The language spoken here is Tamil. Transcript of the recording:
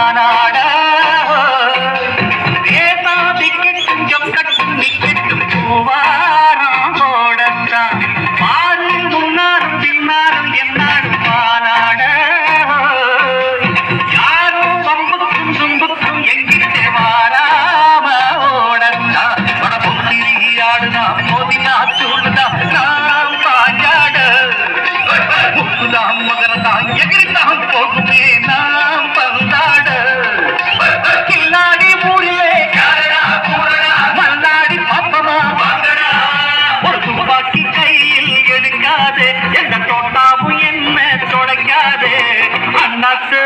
மாநாட தேசாதிக்கட்டும் ஜொக்கட்டும் நிக்கட்டும் பூவாரம் போடத்தான் பாரு முன்னாரும் பின்னாரும் என்னாடும் மாநாட யாரும் வம்புக்கும் தும்புக்கும் எங்கிட்டே வாராம ஓடத்தான் பட பொத்திரி ஆடுதா மோதினா சூடுதா நாம் பாஞ்சாட முத்துதாம் மகரதான் எகிரித்தான் போகுமே நாம் பந்தாட கில்லாடி ஊரிலே மல்லாடி பாப்பமா ஒரு துப்பாக்கி கையில் எடுக்காதே எந்த தோட்டாவும் என்ன தொலைக்காதே அண்ணாத்து